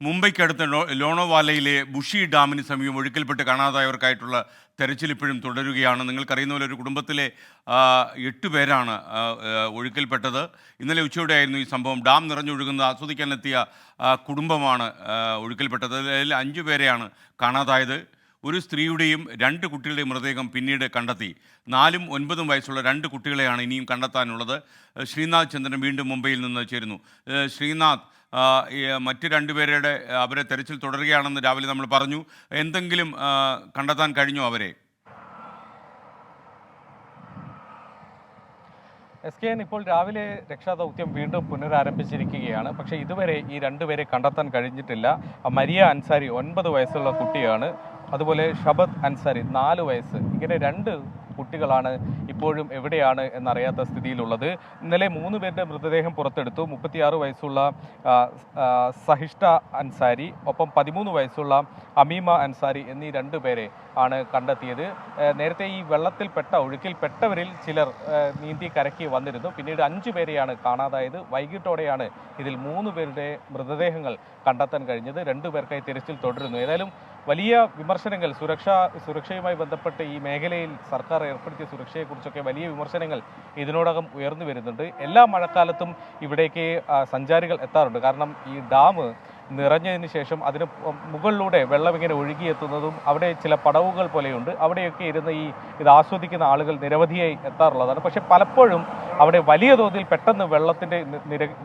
മുംബൈക്കടുത്ത ലോണോവാലയിലെ bushy ഡാമിന് സമീപം ഒഴുക്കിൽപ്പെട്ട് കാണാതായവർക്കായിട്ടുള്ള തെരച്ചിൽ ഇപ്പോഴും തുടരുകയാണ്. നിങ്ങൾക്കറിയുന്ന പോലെ ഒരു കുടുംബത്തിലെ 8 പേരാണ് ഒഴുക്കിൽപ്പെട്ടത്. ഇന്നലെ ഉച്ചയോടെയായിരുന്നു ഈ സംഭവം. ഡാം നിറഞ്ഞൊഴുകുന്നത് ആസ്വദിക്കാനെത്തിയ കുടുംബമാണ് ഒഴുക്കിൽപ്പെട്ടത്. അതിൽ 5 പേരെയാണ് കാണാതായത്. ഒരു സ്ത്രീയുടെയും 2 കുട്ടികളുടെയും മൃതദേഹം പിന്നീട് കണ്ടെത്തി. 4ഉം 9ഉം വയസ്സുള്ള 2 കുട്ടികളെയാണ് ഇനിയും കണ്ടെത്താനുള്ളത്. ശ്രീനാഥ് ചന്ദ്രൻ വീണ്ടും മുംബൈയിൽ നിന്ന് ചേരുന്നു. ശ്രീനാഥ്, മറ്റ് 2 പേരുടെ അവരെ തെരച്ചിൽ തുടരുകയാണെന്ന് രാവിലെ നമ്മൾ പറഞ്ഞു. എന്തെങ്കിലും കണ്ടെത്താൻ കഴിഞ്ഞോ അവരെ? SKN ഇപ്പോൾ രാവിലെ രക്ഷാദൗത്യം വീണ്ടും പുനരാരംഭിച്ചിരിക്കുകയാണ്. പക്ഷേ ഇതുവരെ ഈ 2 പേരെ കണ്ടെത്താൻ കഴിഞ്ഞിട്ടില്ല. മരിയ അൻസാരി 9 വയസ്സുള്ള കുട്ടിയാണ്. അതുപോലെ ഷബത് അൻസാരി 4 വയസ്സ്. ഇങ്ങനെ 2 കുട്ടികളാണ് ഇപ്പോഴും എവിടെയാണ് എന്നറിയാത്ത സ്ഥിതിയിലുള്ളത്. ഇന്നലെ 3 പേരുടെ മൃതദേഹം പുറത്തെടുത്തു. 36 വയസ്സുള്ള സഹിഷ്ഠ അൻസാരി, ഒപ്പം 13 വയസ്സുള്ള അമീമ അൻസാരി എന്നീ 2 പേരെ ആണ് കണ്ടെത്തിയത്. നേരത്തെ ഈ ഒഴുക്കിൽപ്പെട്ടവരിൽ ചിലർ നീന്തി കരയ്ക്ക് വന്നിരുന്നു. പിന്നീട് 5 പേരെയാണ് കാണാതായത്. വൈകിട്ടോടെയാണ് ഇതിൽ 3 പേരുടെ മൃതദേഹങ്ങൾ കണ്ടെത്താൻ കഴിഞ്ഞത്. 2 പേർക്കായി തിരച്ചിൽ തുടരുന്നു. ഏതായാലും വലിയ വിമർശനങ്ങൾ സുരക്ഷയുമായി ബന്ധപ്പെട്ട് ഈ മേഖലയിൽ സർക്കാർ ഏർപ്പെടുത്തിയ സുരക്ഷയെക്കുറിച്ചൊക്കെ വലിയ വിമർശനങ്ങൾ ഇതിനോടകം ഉയർന്നു വരുന്നുണ്ട്. എല്ലാ മഴക്കാലത്തും ഇവിടേക്ക് സഞ്ചാരികൾ എത്താറുണ്ട്. കാരണം ഈ ഡാം നിറഞ്ഞതിന് ശേഷം അതിന് മുകളിലൂടെ വെള്ളം ഇങ്ങനെ ഒഴുകിയെത്തുന്നതും അവിടെ ചില പടവുകൾ പോലെയുണ്ട്. അവിടെയൊക്കെ ഇരുന്ന് ഇത് ആസ്വദിക്കുന്ന ആളുകൾ നിരവധിയായി എത്താറുള്ളതാണ്. പക്ഷെ പലപ്പോഴും അവിടെ വലിയ തോതിൽ പെട്ടെന്ന് വെള്ളത്തിൻ്റെ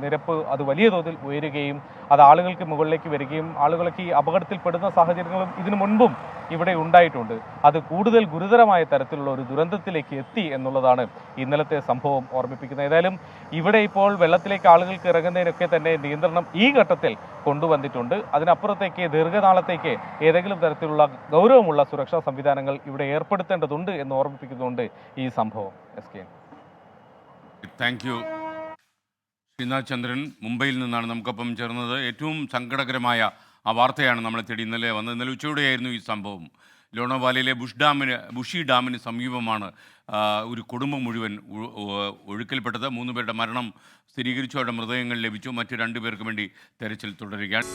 നിരപ്പ് അത് വലിയ തോതിൽ ഉയരുകയും അത് ആളുകൾക്ക് മുകളിലേക്ക് വരികയും ആളുകൾക്ക് ഈ അപകടത്തിൽപ്പെടുന്ന സാഹചര്യങ്ങളും ഇതിനു മുൻപും ഇവിടെ ഉണ്ടായിട്ടുണ്ട്. അത് കൂടുതൽ ഗുരുതരമായ തരത്തിലുള്ള ഒരു ദുരന്തത്തിലേക്ക് എത്തി എന്നുള്ളതാണ് ഇന്നലത്തെ സംഭവം ഓർമ്മിപ്പിക്കുന്നത്. ഏതായാലും ഇവിടെ ഇപ്പോൾ വെള്ളത്തിലേക്ക് ആളുകൾക്ക് ഇറങ്ങുന്നതിനൊക്കെ തന്നെ നിയന്ത്രണം ഈ ഘട്ടത്തിൽ കൊണ്ടുവന്നിട്ടുണ്ട്. അതിനപ്പുറത്തേക്ക് ദീർഘനാളത്തേക്ക് ഏതെങ്കിലും തരത്തിലുള്ള ഗൗരവമുള്ള സുരക്ഷാ സംവിധാനങ്ങൾ ഇവിടെ ഏർപ്പെടുത്തേണ്ടതുണ്ട് എന്ന് ഓർമ്മിപ്പിക്കുന്നുണ്ട് ഈ സംഭവം. Thank you. ശ്രീനാഥ് ചന്ദ്രൻ മുംബൈയിൽ നിന്നാണ് നമുക്കൊപ്പം ചേർന്നത്. ഏറ്റവും സങ്കടകരമായ ആ വാർത്തയാണ് നമ്മളെ തേടി ഇന്നലെ വന്നത്. ഇന്നലെ ഉച്ചയോടെയായിരുന്നു ഈ സംഭവം. ലോണോവാലയിലെ ബുഷി ഡാമിന് സമീപമാണ് ഒരു കുടുംബം മുഴുവൻ ഒഴുക്കിൽപ്പെട്ടത്. 3 പേരുടെ മരണം സ്ഥിരീകരിച്ചു. അവരുടെ മൃതദേഹങ്ങൾ ലഭിച്ചു. മറ്റ് 2 പേർക്ക് വേണ്ടി തെരച്ചിൽ തുടരുകയാണ്.